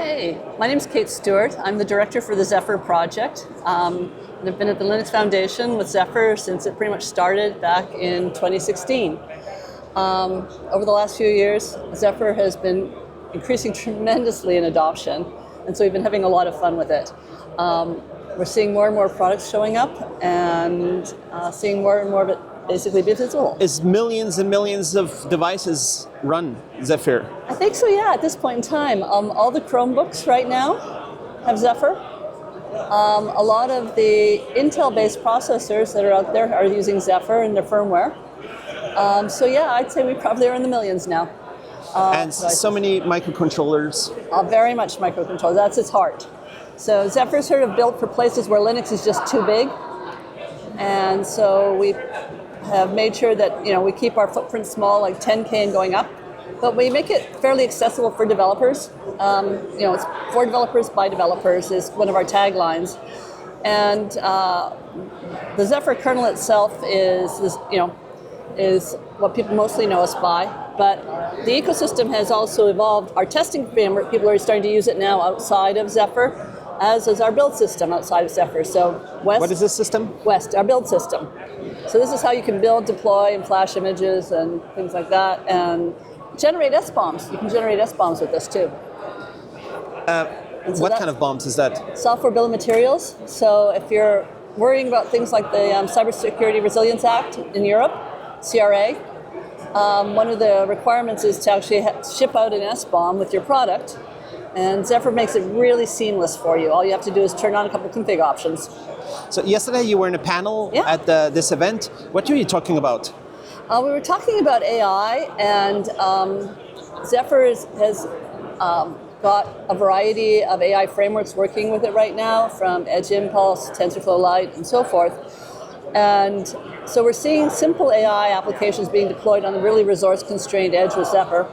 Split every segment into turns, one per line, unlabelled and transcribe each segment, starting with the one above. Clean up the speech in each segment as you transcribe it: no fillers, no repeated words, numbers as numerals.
Hey, my name is Kate Stewart. I'm the director for the Zephyr project. I've been at the Linux Foundation with Zephyr since it pretty much started back in 2016. Over the last few years, Zephyr has been increasing tremendously in adoption, and so we've been having a lot of fun with it. We're seeing more and more products showing up and seeing more and more of it basically be visible.
Is millions and millions of devices run Zephyr?
I think so, yeah, at this point in time. All the Chromebooks right now have Zephyr. A lot of the Intel-based processors that are out there are using Zephyr in their firmware. So yeah, I'd say we probably are in the millions now.
And so many microcontrollers.
Very much microcontrollers, that's its heart. So Zephyr's sort of built for places where Linux is just too big. And so we have made sure that we keep our footprint small, like 10K and going up, but we make it fairly accessible for developers. It's for developers by developers is one of our taglines, and the Zephyr kernel itself is what people mostly know us by. But the ecosystem has also evolved. Our testing framework, people are starting to use it now outside of Zephyr, as is our build system outside of Zephyr. So West.
What is this system?
West, our build system. So this is how you can build, deploy, and flash images and things like that, and generate SBOMs. You can generate SBOMs with this too.
What kind of bombs is that?
Software bill of materials. So if you're worrying about things like the Cybersecurity Resilience Act in Europe, CRA, one of the requirements is to actually ship out an SBOM with your product, and Zephyr makes it really seamless for you. All you have to do is turn on a couple of config options.
So yesterday you were in a panel at this event. What were you talking about?
We were talking about AI, and Zephyr has got a variety of AI frameworks working with it right now, from Edge Impulse, TensorFlow Lite, and so forth. And so we're seeing simple AI applications being deployed on a really resource-constrained edge with Zephyr.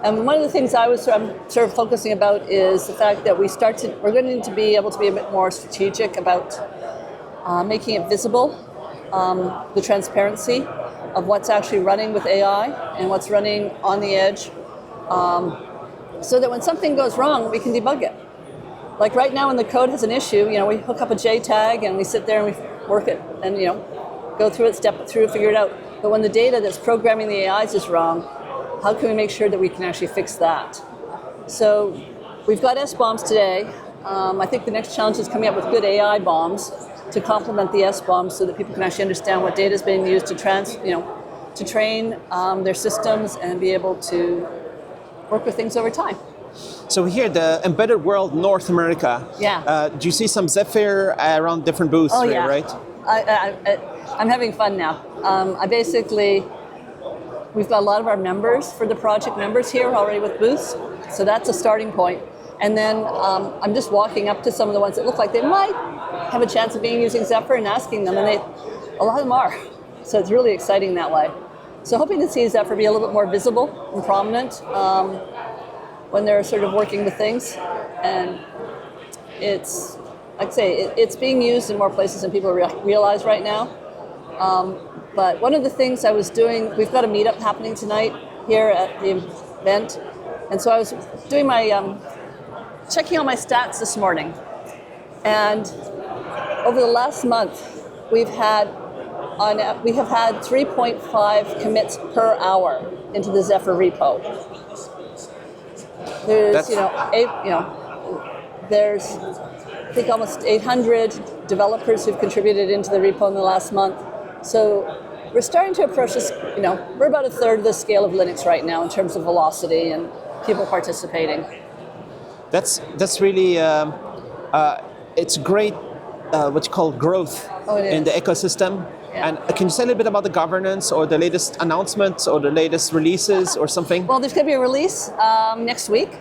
And one of the things I'm sort of focusing about is the fact that we're going to be able to be a bit more strategic about making it visible, the transparency of what's actually running with AI and what's running on the edge, so that when something goes wrong, we can debug it. Like right now when the code has an issue, we hook up a JTAG and we sit there and we work it and go through it, step it through, figure it out. But when the data that's programming the AIs is wrong, how can we make sure that we can actually fix that? So we've got SBOMs today. I think the next challenge is coming up with good AI bombs to complement the SBOMs so that people can actually understand what data is being used to train their systems and be able to work with things over time.
So here, the embedded world, North America.
Yeah.
Do you see some Zephyr around different booths?
Oh,
there,
yeah.
Right?
I'm having fun now. We've got a lot of our members, for the project members here already with booths, so that's a starting point. And then I'm just walking up to some of the ones that look like they might have a chance of using Zephyr and asking them, and a lot of them are. So it's really exciting that way. So hoping to see Zephyr be a little bit more visible and prominent when they're sort of working with things. And it's being used in more places than people realize right now. But one of the things I was doing, we've got a meetup happening tonight here at the event, and so I was doing my checking all my stats this morning. And over the last month, we have had 3.5 commits per hour into the Zephyr repo. There's there's I think almost 800 developers who've contributed into the repo in the last month. So we're starting to approach this, we're about a third of the scale of Linux right now in terms of velocity and people participating.
That's really, it's great, what you call growth in the ecosystem. Yeah. And can you say a little bit about the governance or the latest announcements or the latest releases or something?
Well, there's going to be a release next week.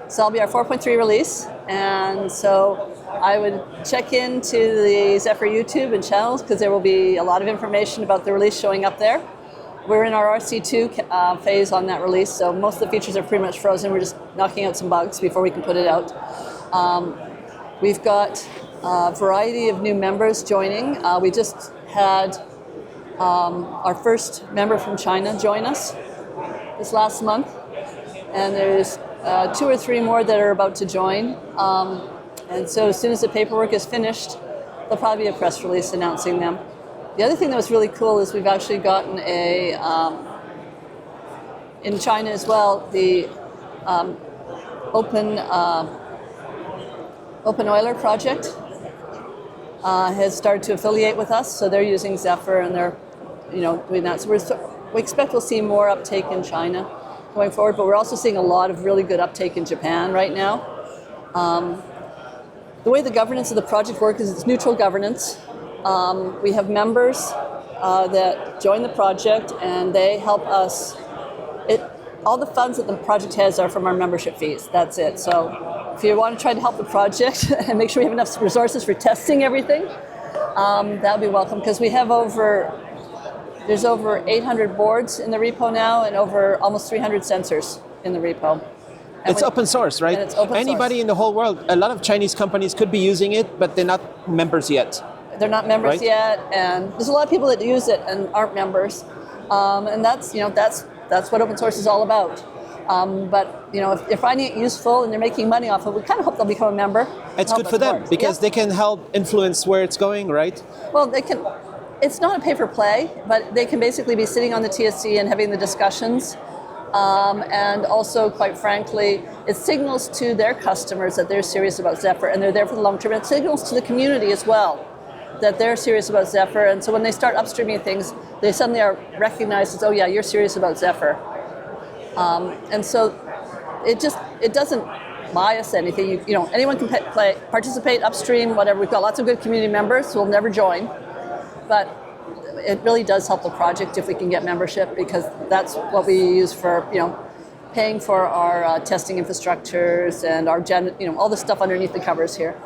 So it'll be our 4.3 release. And so I would check into the Zephyr YouTube and channels because there will be a lot of information about the release showing up there. We're in our RC2 phase on that release, so most of the features are pretty much frozen. We're just knocking out some bugs before we can put it out. We've got a variety of new members joining. We just had our first member from China join us this last month. And there's 2 or 3 more that are about to join. And so as soon as the paperwork is finished, there'll probably be a press release announcing them. The other thing that was really cool is we've actually gotten in China as well, the Open Euler project has started to affiliate with us, so they're using Zephyr and they're doing that. So we expect we'll see more uptake in China going forward, but we're also seeing a lot of really good uptake in Japan right now. The way the governance of the project works is it's neutral governance. We have members that join the project and they help us. All the funds that the project has are from our membership fees. That's it. So if you want to try to help the project and make sure we have enough resources for testing everything, that would be welcome, because we have there's over 800 boards in the repo now and over almost 300 sensors in the repo.
It's open source, right?
It's open
Anybody
source.
in the whole world, a lot of Chinese companies could be using it, but they're not members yet.
They're not members
right?
yet, and there's a lot of people that use it and aren't members, and that's what open source is all about. But if they're finding it useful and they're making money off it, we kind of hope they'll become a member.
It's good for them because they can help influence where it's going, right?
Well, they can. It's not a pay for play, but they can basically be sitting on the TSC and having the discussions. And also, quite frankly, it signals to their customers that they're serious about Zephyr and they're there for the long term. It signals to the community as well that they're serious about Zephyr. And so when they start upstreaming things, they suddenly are recognized as, oh yeah, you're serious about Zephyr. And so it doesn't bias anything. Anyone can participate upstream, whatever. We've got lots of good community members who will never join. But it really does help the project if we can get membership, because that's what we use for, paying for our testing infrastructures and our all the stuff underneath the covers here,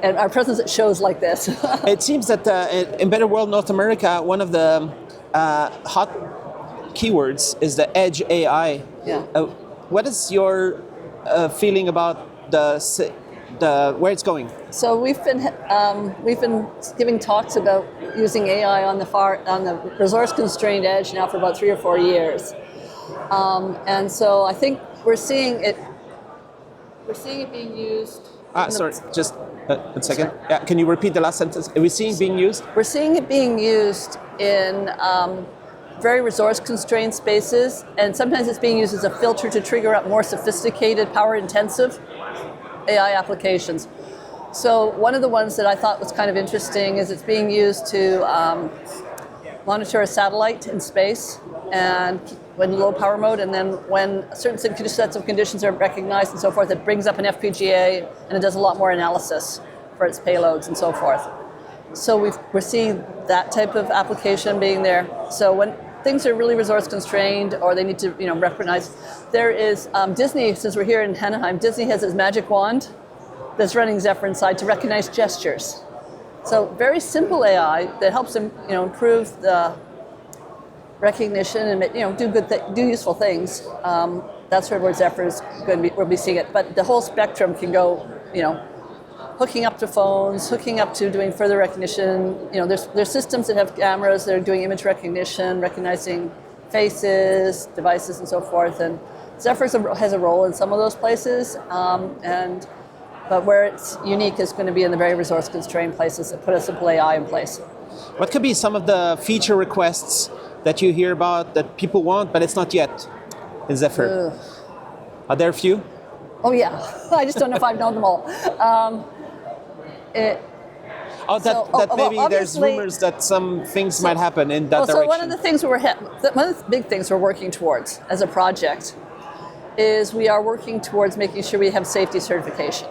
and our presence at shows like this.
It seems that in Better World North America, one of the hot keywords is the edge AI.
Yeah.
What is your feeling about where it's going?
So we've been giving talks about using AI on the resource-constrained edge now for about 3 or 4 years, and so I think we're seeing it being used.
Sorry, just a second. Yeah, can you repeat the last sentence? Are we seeing it being used?
We're seeing it being used in very resource-constrained spaces, and sometimes it's being used as a filter to trigger up more sophisticated, power-intensive AI applications. So one of the ones that I thought was kind of interesting is it's being used to monitor a satellite in space, and when low power mode, and then when certain sets of conditions are recognized and so forth, it brings up an FPGA and it does a lot more analysis for its payloads and so forth. So we're seeing that type of application being there. So when things are really resource constrained or they need to recognize, there is Disney, since we're here in Anaheim, Disney has its magic wand that's running Zephyr inside to recognize gestures. So very simple AI that helps them improve the recognition and do useful things. That's where Zephyr is going to we'll be seeing it. But the whole spectrum can go, hooking up to phones, hooking up to doing further recognition. There's systems that have cameras that are doing image recognition, recognizing faces, devices, and so forth. And Zephyr has a role in some of those places, but where it's unique is going to be in the very resource-constrained places that put a simple AI in place.
What could be some of the feature requests that you hear about that people want, but it's not yet in Zephyr? Are there a few?
Oh yeah, I just don't know if I've known them all.
Maybe there's rumors that some things might happen in that direction.
So one of the things one of the big things we're working towards as a project is we are working towards making sure we have safety certification.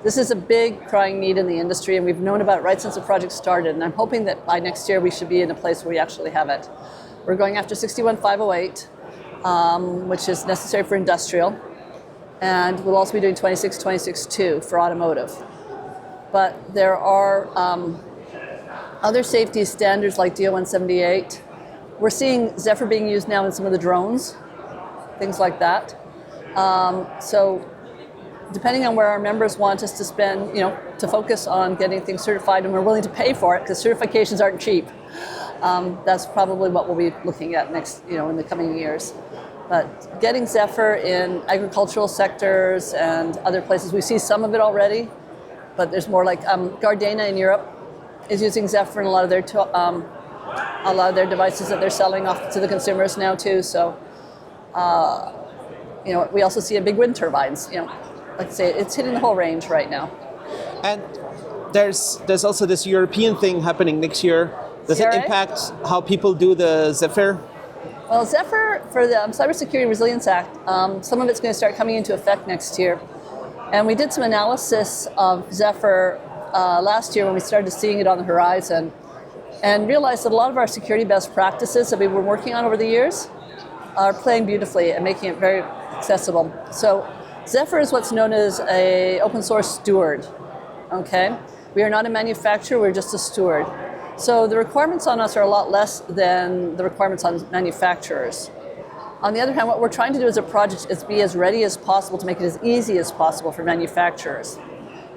This is a big crying need in the industry, and we've known about it right since the project started, and I'm hoping that by next year we should be in a place where we actually have it. We're going after 61508, which is necessary for industrial, and we'll also be doing 26262 for automotive. But there are other safety standards like DO-178. We're seeing Zephyr being used now in some of the drones, things like that. So depending on where our members want us to spend, to focus on getting things certified, and we're willing to pay for it because certifications aren't cheap. That's probably what we'll be looking at next, in the coming years. But getting Zephyr in agricultural sectors and other places, we see some of it already, but there's more like Gardena in Europe is using Zephyr in a lot of their devices that they're selling off to the consumers now too. So, we also see it big wind turbines. Like I say, it's hitting the whole range right now.
And there's also this European thing happening next year. Does it impact how people do the Zephyr?
Well, Zephyr, for the Cybersecurity Resilience Act, some of it's going to start coming into effect next year. And we did some analysis of Zephyr last year when we started seeing it on the horizon, and realized that a lot of our security best practices that we were working on over the years are playing beautifully and making it very accessible. So Zephyr is what's known as an open source steward. Okay? We are not a manufacturer, we're just a steward. So the requirements on us are a lot less than the requirements on manufacturers. On the other hand, what we're trying to do as a project is be as ready as possible to make it as easy as possible for manufacturers.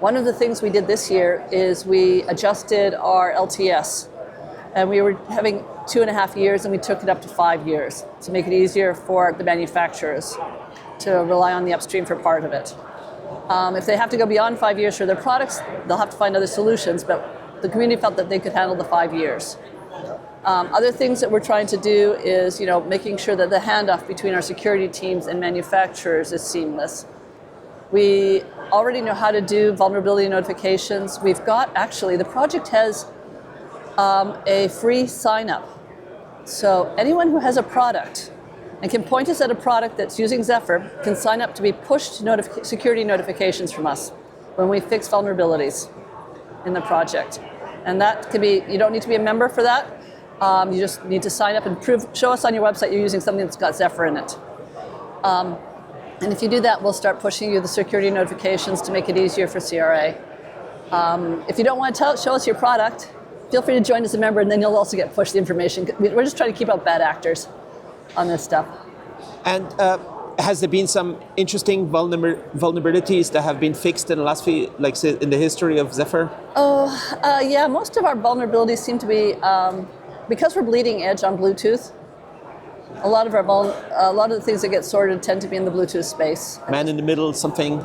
One of the things we did this year is we adjusted our LTS. And we were having 2.5 years, and we took it up to 5 years to make it easier for the manufacturers to rely on the upstream for part of it. If they have to go beyond 5 years for their products, they'll have to find other solutions, but the community felt that they could handle the 5 years. Other things that we're trying to do is, making sure that the handoff between our security teams and manufacturers is seamless. We already know how to do vulnerability notifications. We've got, actually, the project has a free sign-up. So anyone who has a product and can point us at a product that's using Zephyr can sign up to be pushed security notifications from us when we fix vulnerabilities in the project. And that can be, you don't need to be a member for that. You just need to sign up and show us on your website you're using something that's got Zephyr in it. And if you do that, we'll start pushing you the security notifications to make it easier for CRA. If you don't want to show us your product, feel free to join as a member, and then you'll also get pushed the information. We're just trying to keep out bad actors on this stuff.
And has there been some interesting vulnerabilities that have been fixed in the last few, like say, in the history of Zephyr?
Yeah, most of our vulnerabilities seem to be, because we're bleeding edge on Bluetooth, a lot of the things that get sorted tend to be in the Bluetooth space.
Man in the middle, something?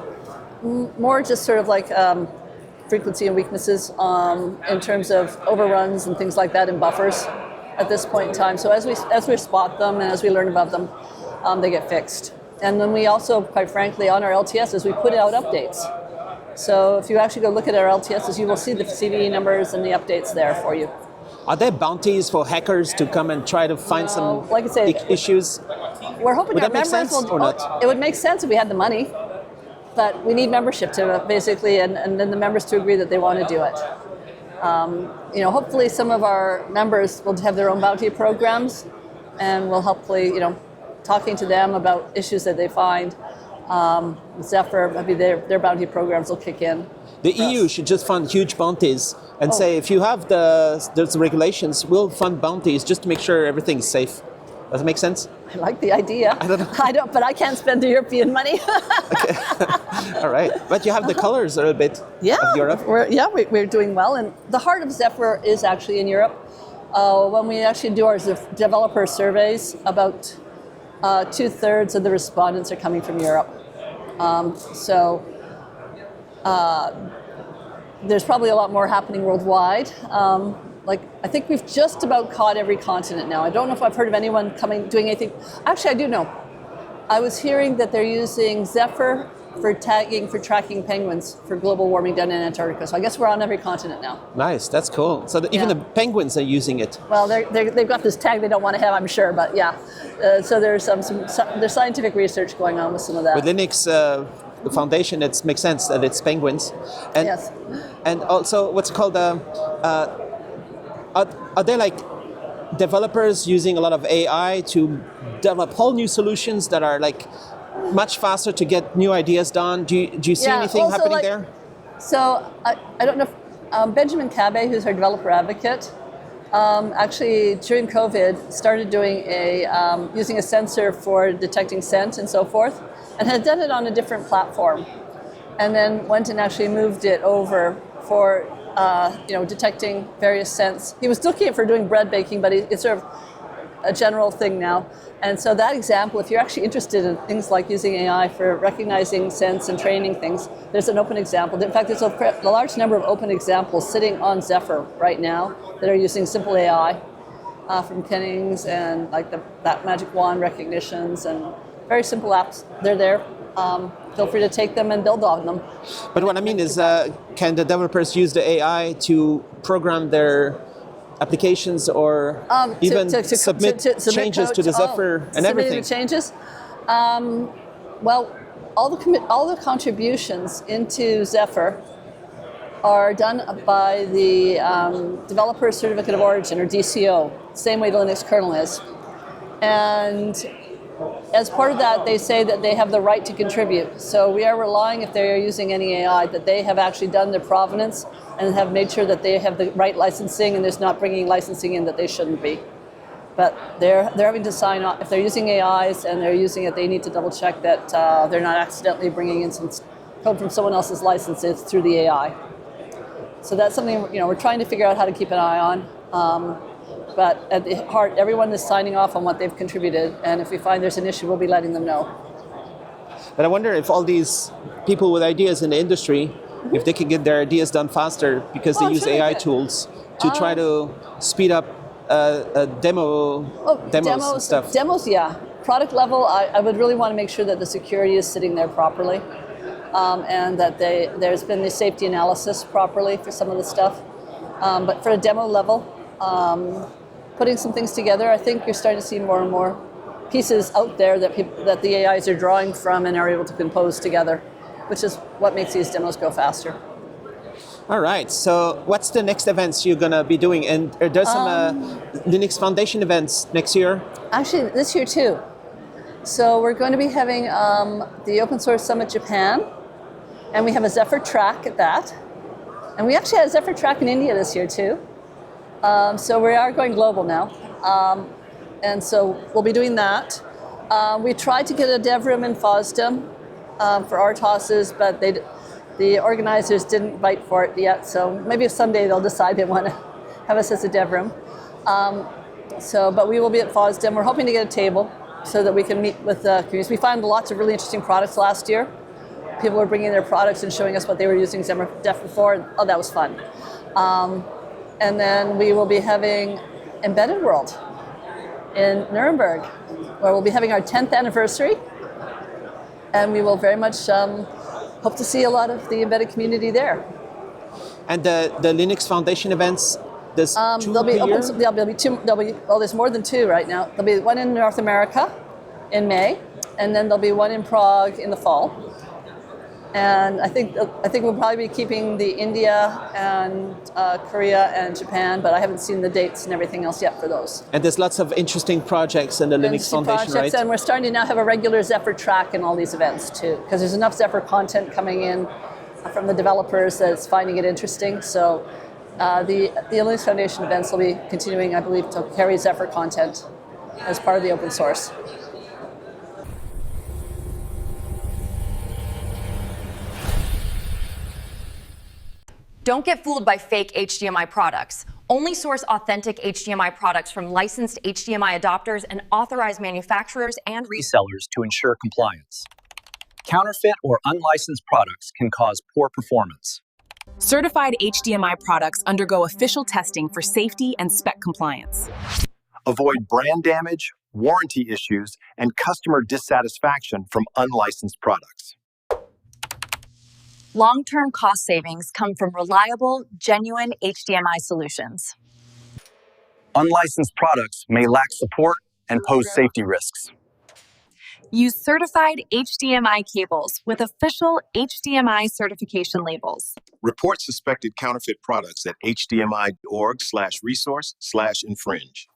More just sort of like frequency and weaknesses in terms of overruns and things like that in buffers at this point in time. So as we spot them and as we learn about them, they get fixed. And then we also, quite frankly, on our LTSs, we put out updates. So if you actually go look at our LTSs, you will see the CVE numbers and the updates there for you.
Are there bounties for hackers to come and try to find some
like I say,
issues?
We're hoping
would
our
that make
members
sense or not?
It would make sense if we had the money, but we need membership to basically, and then the members to agree that they want to do it. Hopefully some of our members will have their own bounty programs, and we'll hopefully, talking to them about issues that they find. Zephyr, maybe their bounty programs will kick in.
The EU should just fund huge bounties and say, if you have those regulations, we'll fund bounties just to make sure everything's safe. Does it make sense?
I like the idea.
I don't know.
But I can't spend the European money.
Okay. All right. But you have the colors a little bit of Europe.
We're doing well. And the heart of Zephyr is actually in Europe. When we actually do our developer surveys, about 2/3 of the respondents are coming from Europe. There's probably a lot more happening worldwide. I think we've just about caught every continent now. I don't know if I've heard of anyone doing anything. Actually, I do know. I was hearing that they're using Zephyr for tracking penguins for global warming down in Antarctica. So I guess we're on every continent now.
Nice, that's cool. So even the penguins are using it.
Well, they've got this tag they don't want to have, I'm sure, but yeah. So there's there's scientific research going on with some of that.
With Linux, the foundation, it makes sense that it's penguins. And,
yes.
And also, what's it called? Are there like developers using a lot of AI to develop whole new solutions that are like much faster to get new ideas done? Do you see anything happening there? So
I don't know if Benjamin Cabe, who's our developer advocate, actually during COVID started doing using a sensor for detecting scent and so forth, and had done it on a different platform, and then went and actually moved it over for detecting various scents. He was looking for doing bread baking, but it sort of a general thing now. And so that example, if you're actually interested in things like using AI for recognizing sense and training things, there's an open example. In fact, there's a large number of open examples sitting on Zephyr right now that are using simple AI from Kennings and like that magic wand recognitions and very simple apps. They're there. Feel free to take them and build on them.
But what I mean is, can the developers use the AI to program their applications or even submit changes to the Zephyr and everything?
Changes? Well, all the contributions into Zephyr are done by the Developer Certificate of Origin, or DCO, same way the Linux kernel is. And as part of that, they say that they have the right to contribute. So we are relying, if they are using any AI, that they have actually done their provenance and have made sure that they have the right licensing and there's not bringing licensing in that they shouldn't be. But they're having to sign off. If they're using AIs and they're using it, they need to double check that they're not accidentally bringing in some code from someone else's licenses through the AI. So that's something we're trying to figure out how to keep an eye on. But at the heart, everyone is signing off on what they've contributed, and if we find there's an issue, we'll be letting them know.
But I wonder if all these people with ideas in the industry, if they can get their ideas done faster because they use AI tools to try to speed up demos and stuff.
Demos, yeah. Product level, I would really want to make sure that the security is sitting there properly, and that there's been the safety analysis properly for some of the stuff. But for a demo level, putting some things together, I think you're starting to see more and more pieces out there that the AIs are drawing from and are able to compose together, which is what makes these demos go faster.
All right, so what's the next events you're going to be doing? And there's some Linux Foundation events next year? Actually,
this year too. So we're going to be having the Open Source Summit Japan, and we have a Zephyr track at that. And we actually had a Zephyr track in India this year too. So we are going global now, and so we'll be doing that. We tried to get a dev room in FOSDEM for RTOSs, but the organizers didn't bite for it yet, so maybe someday they'll decide they want to have us as a dev room. But we will be at FOSDEM. We're hoping to get a table so that we can meet with the communities. We found lots of really interesting products last year. People were bringing their products and showing us what they were using Zephyr for. Oh, that was fun. And then we will be having Embedded World in Nuremberg, where we'll be having our 10th anniversary. And we will very much hope to see a lot of the embedded community there.
And the Linux Foundation events, there's two
there'll be
per year?
There'll be two. Well, there's more than two right now. There'll be one in North America in May, and then there'll be one in Prague in the fall. And I think we'll probably be keeping the India and Korea and Japan, but I haven't seen the dates and everything else yet for those.
And there's lots of interesting projects in the Linux Foundation, right?
And we're starting to now have a regular Zephyr track in all these events too, because there's enough Zephyr content coming in from the developers that's finding it interesting. So the Linux Foundation events will be continuing, I believe, to carry Zephyr content as part of the open source.
Don't get fooled by fake HDMI products. Only source authentic HDMI products from licensed HDMI adopters and authorized manufacturers and
resellers to ensure compliance. Counterfeit or unlicensed products can cause poor performance.
Certified HDMI products undergo official testing for safety and spec compliance.
Avoid brand damage, warranty issues, and customer dissatisfaction from unlicensed products.
Long-term cost savings come from reliable, genuine HDMI solutions.
Unlicensed products may lack support and pose safety risks.
Use certified HDMI cables with official HDMI certification labels.
Report suspected counterfeit products at hdmi.org/resource/infringe.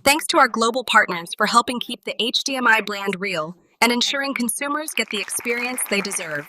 Thanks to our global partners for helping keep the HDMI brand real and ensuring consumers get the experience they deserve.